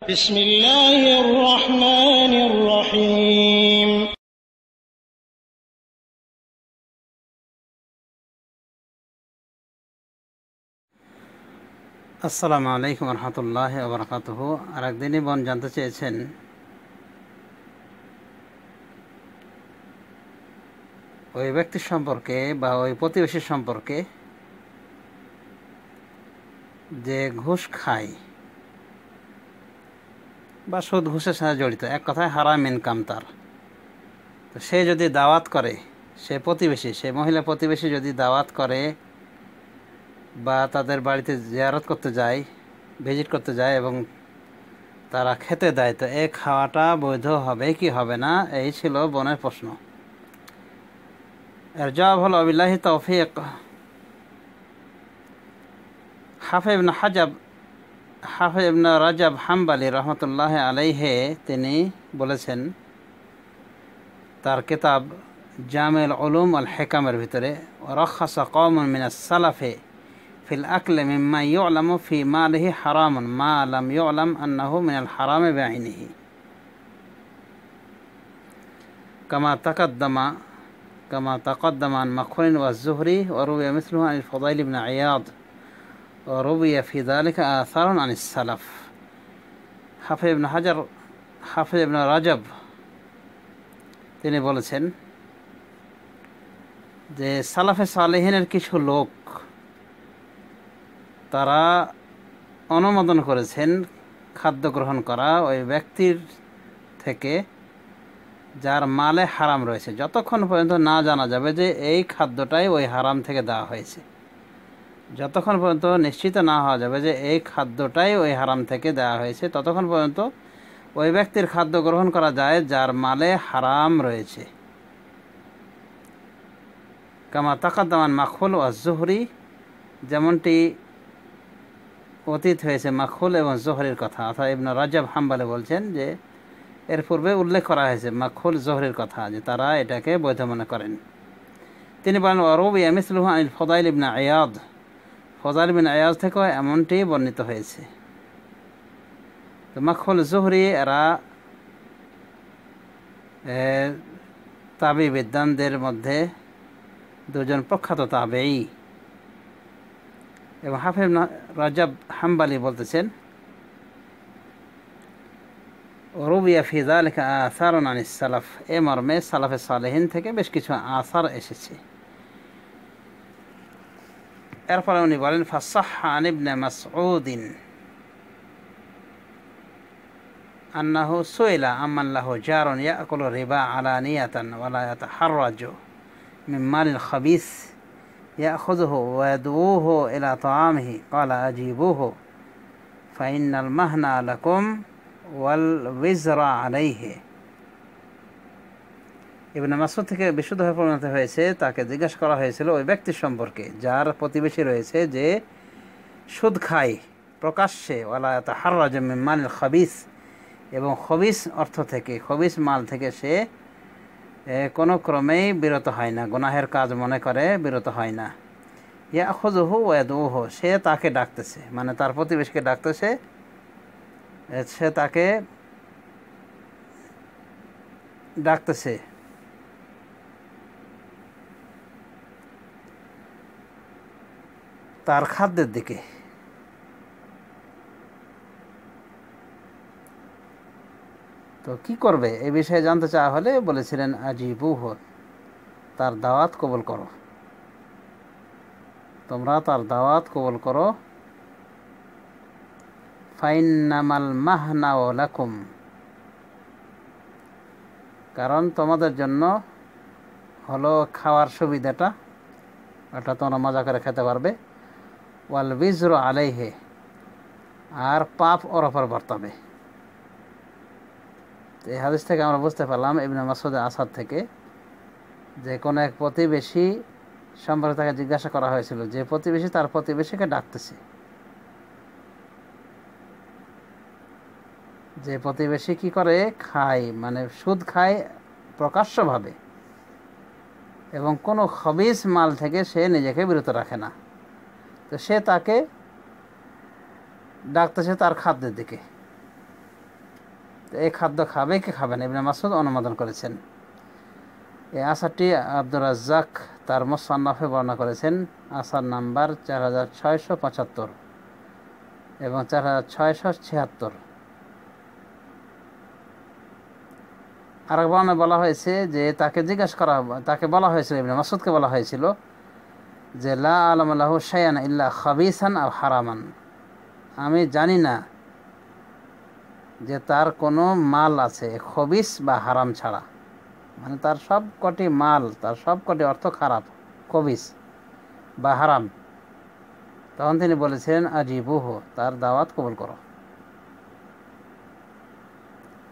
بسم الله الرحمن الرحيم আসসালামু আলাইকুম রহমতুল্লাহি ওয়া বারাকাতুহু। আরেকদিনই বোন জানতে চেয়েছেন ওই ব্যক্তির সম্পর্কে বা ওই প্রতিবেশীর সম্পর্কে যে ঘুষ খায় বা সুদ ঘুষের সাথে জড়িত, এক কথায় হারাম ইনকাম তার। তো সে যদি দাওয়াত করে, সে প্রতিবেশী, সে মহিলা প্রতিবেশী যদি দাওয়াত করে বা তাদের বাড়িতে জিয়ারত করতে যায়, ভিজিট করতে যায় এবং তারা খেতে দেয়, তো এই খাওয়াটা বৈধ হবে কি হবে না, এই ছিল বোনের প্রশ্ন। এর জবাব হলো বিল্লাহি তৌফিক। হাফিজ ইবনে রাজাব হাম্বলি রহমতুল্লাহ আলাইহে তিনি বলেছেন তার কিতাব জামিউল উলুম আল হিকামের ভিতরে, রাখাসা কওমুন মিনাস সালাফে ফিল আকলি মিম্মা ইউলামু ফি মালিহি হারামুন মা লাম ইউলাম আন্নাহু মিনাল হারামি বিআইনিহি কামা তাকাদ্দামা আন মাখউল ওয়া যুহরি ওয়া রুবিয়া মিসলুহু আনিল ফুদাইল ইবনে ইয়াদ ওয়া রুবিয়া ফি যালিকা আসারুন আনিস সালাফ। হাফিজ ইবনে রাজাব তিনি বলেছেন যে সালাফে সালেহিনের কিছু লোক তারা অনুমোদন করেছেন খাদ্য গ্রহণ করা ওই ব্যক্তির থেকে যার মালে হারাম রয়েছে, যতক্ষণ পর্যন্ত না জানা যাবে যে এই খাদ্যটাই ওই হারাম থেকে দেওয়া হয়েছে, যতক্ষণ পর্যন্ত নিশ্চিত না হওয়া যাবে যে এই খাদ্যটাই ওই হারাম থেকে দেওয়া হয়েছে, ততক্ষণ পর্যন্ত ওই ব্যক্তির খাদ্য গ্রহণ করা যায় যার মালে হারাম রয়েছে। কামা তাকাদ্দামান মাখউল ওয়া যুহরি, যেমনটি অতীত হয়েছে মাখউল এবং জোহরির কথা, অর্থাৎ ইবনে রাজাব হাম্বলি বলছেন যে এর পূর্বে উল্লেখ করা হয়েছে মাখউল জোহরির কথা, যে তারা এটাকে বৈধ মনে করেন। তিনি বলেন ওয়া রুবিয়া মিসলুহু আনিল ফুদাইল ইবনে ইয়াদ, ফুদাইল ইবনে ইয়াদ থেকেও এমনটি বর্ণিত হয়েছে। তো মাখউল জোহরি এরা তাবিঈদের মধ্যে দুজন প্রখ্যাত তাবেঈ, এবং হাফিজ ইবনে রাজাব হাম্বলি বলতেছেন রুবিয়া ফি যালিকা আসারুন আনিস সালাফ, এ মর্মে সালাফে সালেহিন থেকে বেশ কিছু আসার এসেছে। এরপরে উনি বলেন ফাসাহহা আন ইবনে মাসউদিন আন্নাহু সুইলা আম্মান লাহু জারুন ইয়াকুলু রিবা আলানিয়াতান ওয়া লা ইয়াতাহাররাজু মিন মালিল খাবিস ইয়াখুযুহু ওয়া ইয়াদউহু ইলা তাআমিহি ক্বালা আজিবুহু ফাইন্নাল মাহনা লাকুম ওয়াল উইজরা আলাইহি। ইবনে মাসউদ থেকে বিশুদ্ধভাবে প্রমাণিত হয়েছে, তাকে জিজ্ঞাসা করা হয়েছিল ওই ব্যক্তির সম্পর্কে যার প্রতিবেশী রয়েছে যে সুদ খায় প্রকাশ্যে, ওয়ালা ইয়াতাহাররাজু মিন মালিল খাবিস, এবং খবিস অর্থ থেকে, খবিস মাল থেকে সে কোনো ক্রমেই বিরত হয় না, গুনাহের কাজ মনে করে বিরত হয় না। ইয়াখুযুহু ওয়া ইয়াদউহু, সে তাকে ডাকতেছে, মানে তার প্রতিবেশীকে ডাকতেছে, সে তাকে ডাকতেছে তার খাদ্যের দিকে। তো কি করবে এই বিষয়ে জানতে চাওয়া হলে বলেছিলেন আজিবুহু, তার দাওয়াত কবুল করো, তোমরা তার দাওয়াত কবুল করো। ফাইন্নামাল মাহনাউ লাকুম, কারণ তোমাদের জন্য হলো খাওয়ার সুবিধাটা, এটা তোমরা মজা করে খেতে পারবে। ওয়াল বিজরু আলাইহি, আর পাপ ওর ওপর বর্তাবে। এই হাদিস থেকে আমরা বুঝতে পারলাম ইবনে মাসউদ আসাদ থেকে যে কোনো এক প্রতিবেশী সম্পর্কে তাকে জিজ্ঞাসা করা হয়েছিল, যে প্রতিবেশী তার প্রতিবেশীকে ডাকতেছে, যে প্রতিবেশী কি করে খায়, মানে সুদ খায় প্রকাশ্যভাবে এবং কোনো খবিস মাল থেকে সে নিজেকে বিরত রাখে না, তো সে তাকে ডাকতেছে তার খাদ্যের দিকে। তো এই খাদ্য খাবে কি খাবে না ইবনে মাসউদ অনুমোদন করেছেন। এই আসারটি আব্দুর রাজ্জাক তার মুসান্নাফে বর্ণনা করেছেন, আসার নাম্বার 4675 এবং 4676। আরেক বর্ণনায় বলা হয়েছে যে তাকে বলা হয়েছিল, ইবনে মাসউদকে বলা হয়েছিল যে লা আলামু লাহু শাইআন ইল্লা খাবিসান আও হারামান, আমি জানি না যে তার কোনো মাল আছে খবিস বা হারাম ছাড়া, মানে তার সব কটি মাল, তার সব কটি অর্থ খারাপ, খবিস বা হারাম। তখন তিনি বলেছিলেন আজিবুহু, তার দাওয়াত কবুল করো।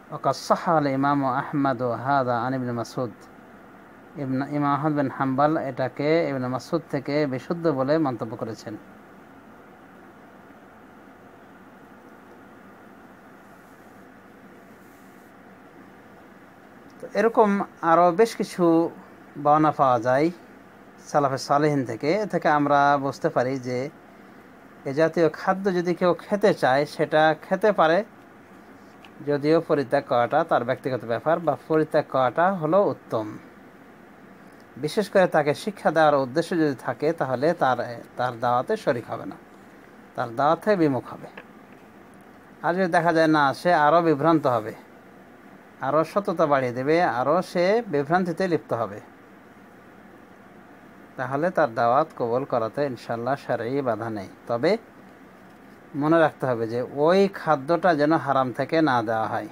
ওয়াকাদ সাহহা আল ইমাম আহমদ হাযা আন ইবনে মাসউদ, ইমাম আহমদ বিন হাম্বল এটাকে ইবনে মাসউদ থেকে বিশুদ্ধ বলে মন্তব্য করেছেন। তো এরকম আরও বেশ কিছু বর্ণনা পাওয়া যায় সালাফে সালেহিন থেকে। এ থেকে আমরা বুঝতে পারি যে এ জাতীয় খাদ্য যদি কেউ খেতে চায় সেটা খেতে পারে, যদিও পরিত্যাগ করাটা তার ব্যক্তিগত ব্যাপার, বা পরিত্যাগ করাটা হলো উত্তম। বিশেষ করে তাকে শিক্ষা দেওয়ার উদ্দেশ্য যদি থাকে তাহলে তার দাওয়াতে শরিক হবে না, তার দাওয়াত থেকে বিমুখ হবে। আর যদি দেখা যায় না, সে আরও বিভ্রান্ত হবে, আরও সততা বাড়িয়ে দেবে, আরও সে বিভ্রান্তিতে লিপ্ত হবে, তাহলে তার দাওয়াত কবুল করাতে ইনশাল্লাহ শরঈ বাধা নেই। তবে মনে রাখতে হবে যে ওই খাদ্যটা যেন হারাম থেকে না দেওয়া হয়,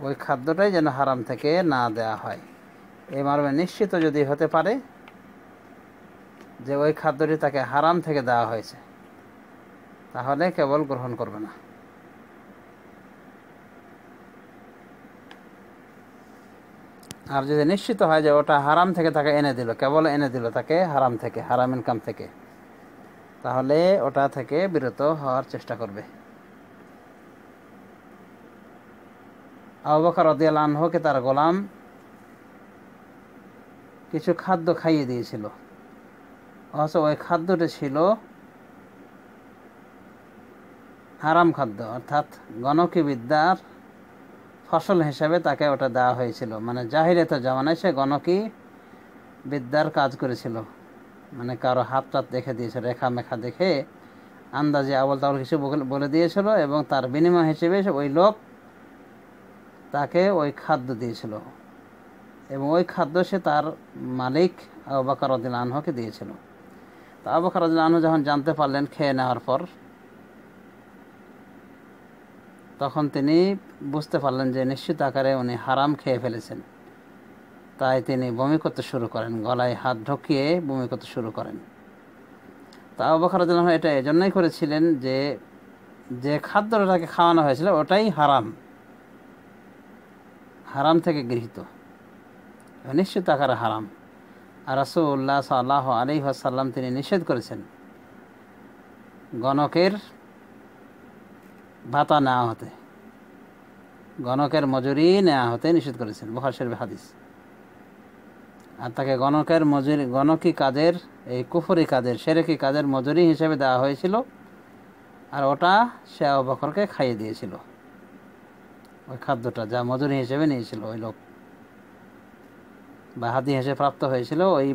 ওই খাদ্যটাই যেন হারাম থেকে না দেওয়া হয়। এই মর্মে নিশ্চিত যদি হতে পারে যে ওই খাদ্যটি তাকে হারাম থেকে দেওয়া হয়েছে, তাহলে কেবল গ্রহণ করবে না। আর যদি নিশ্চিত হয় যে ওটা হারাম থেকে তাকে এনে দিল, কেবল এনে দিল তাকে হারাম থেকে, হারাম ইনকাম থেকে, তাহলে ওটা থেকে বিরত হওয়ার চেষ্টা করবে। আবু বকর রাদিয়াল্লাহু আনহুকে তার গোলাম কিছু খাদ্য খাইয়ে দিয়েছিল, অথচ ওই খাদ্যটি ছিল হারাম খাদ্য, অর্থাৎ গণকি বিদ্যার ফসল হিসাবে তাকে ওটা দেওয়া হয়েছিল। মানে জাহিলিয়াতের জামানায় সে গণকি বিদ্যার কাজ করেছিল, মানে কারো হাত টাত দেখে দিয়েছিল, রেখা মেখা দেখে আন্দাজে আবল তাবল কিছু বলে দিয়েছিল, এবং তার বিনিময় হিসেবে ওই লোক তাকে ওই খাদ্য দিয়েছিল, এবং ওই খাদ্য সে তার মালিক আবু বকর রাদিয়াল্লাহু আনহুকে দিয়েছিল। তো আবু বকর রাদিয়াল্লাহু আনহু যখন জানতে পারলেন খেয়ে নেওয়ার পর, তখন তিনি বুঝতে পারলেন যে নিশ্চিত আকারে উনি হারাম খেয়ে ফেলেছেন। তাই তিনি বমি করতে শুরু করেন, গলায় হাত ঢুকিয়ে বমি করতে শুরু করেন। তা আবু বকর রাদিয়াল্লাহু আনহু এটা এজন্যই করেছিলেন যে যে খাদ্যটা তাকে খাওয়ানো হয়েছিল ওটাই হারাম, হারাম থেকে গৃহীত, নিশ্চিত আকারে হারাম। আর রাসূলুল্লাহ সাল্লাল্লাহু আলাইহি ওয়াসাল্লাম তিনি নিষেধ করেছেন গণকের ভাতা নেওয়া হতে, গণকের মজুরি নেওয়া হতে নিষেধ করেছেন, বুখারী শরীফের হাদিস। আর তাকে গণকের মজুরি, গণকি কাজের, এই কুফরি কাজের, শিরকি কাজের মজুরি হিসেবে দেওয়া হয়েছিল, আর ওটা সে আবু বকরকে খাইয়ে দিয়েছিল, ওই খাদ্যটা যা মজুরি হিসেবে নিয়েছিল ওই লোক, বা হাদি হিসেবে প্রাপ্ত হয়েছিল, ওই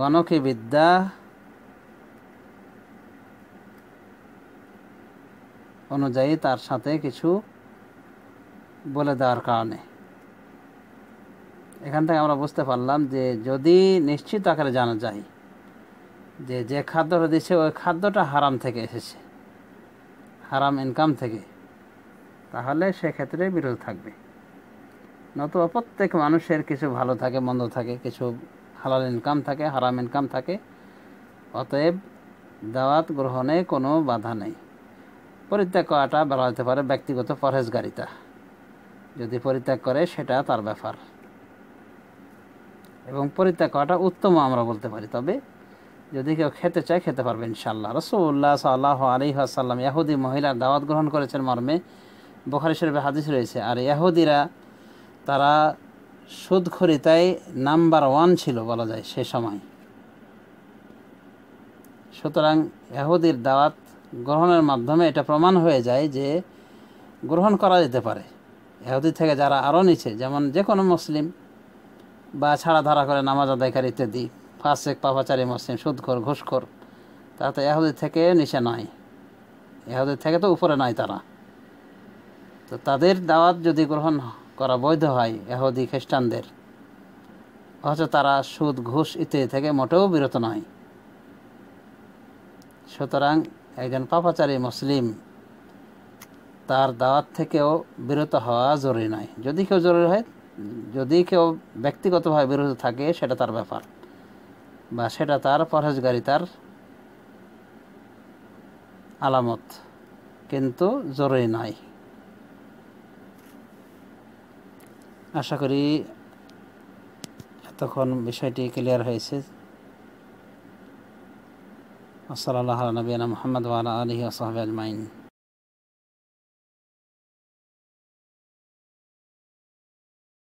গণকি বিদ্যা অনুযায়ী তার সাথে কিছু বলে দেওয়ার কারণে। এখান থেকে আমরা বুঝতে পারলাম যে যদি নিশ্চিত আকারে জানা যায় যে যে খাদ্যটা দিচ্ছে ওই খাদ্যটা হারাম থেকে এসেছে, হারাম ইনকাম থেকে, তাহলে সেক্ষেত্রে বিরত থাকবে। নতুবা প্রত্যেক মানুষের কিছু ভালো থাকে, মন্দ থাকে, কিছু হালাল ইনকাম থাকে, হারাম ইনকাম থাকে, অতএব দাওয়াত গ্রহণে কোনো বাধা নেই। পরিত্যাগ করাটা বলা যেতে পারে ব্যক্তিগত পরহেজগারিতা, যদি পরিত্যাগ করে সেটা তার ব্যাপার, এবং পরিত্যাগ করাটা উত্তম আমরা বলতে পারি। তবে যদি কেউ খেতে চায় খেতে পারবে ইনশাআল্লাহ। রাসূলুল্লাহ সাল্লাল্লাহু আলাইহি ওয়াসাল্লাম ইহুদি মহিলার দাওয়াত গ্রহণ করেছেন মর্মে বুখারী শরীফে হাদিস রয়েছে। আর ইহুদিরা তারা সুদখোরিতায় নাম্বার 1 ছিল বলা যায় সে সময়। সুতরাং ইহুদির দাওয়াত গ্রহণের মাধ্যমে এটা প্রমাণ হয়ে যায় যে গ্রহণ করা যেতে পারে। ইহুদি থেকে যারা আরও নিচে, যেমন যে কোনো মুসলিম বা ছাড়া ধারা করে নামাজ আদায়কারী ইত্যাদি, ফাসেক পাপাচারী মুসলিম, সুদখোর, ঘুষখোর, তারা তো ইহুদি থেকে নিচে নয়, ইহুদি থেকে তো উপরে নয় তারা। তো তাদের দাওয়াত যদি গ্রহণ করা বৈধ হয় ইহুদি খ্রিস্টানদের, অথচ তারা সুদ, ঘুষ ইত্যাদি থেকে মোটেও বিরত নয়। সুতরাং একজন পাপাচারী মুসলিম তার দাওয়াত থেকেও বিরত হওয়া জরুরি নয়। যদি কেউ জরুরি হয়, যদি কেউ ব্যক্তিগতভাবে বিরত থাকে সেটা তার ব্যাপার, বা সেটা তার পরহেজগারিতার আলামত, কিন্তু জরুরি নয়। আশা করি এতক্ষণ বিষয়টি ক্লিয়ার হয়েছে। সাল্লাল্লাহু আলা নবিয়িনা মুহাম্মদ ওয়া আলা আলিহি ওয়া সাহবিহি আজমাইন।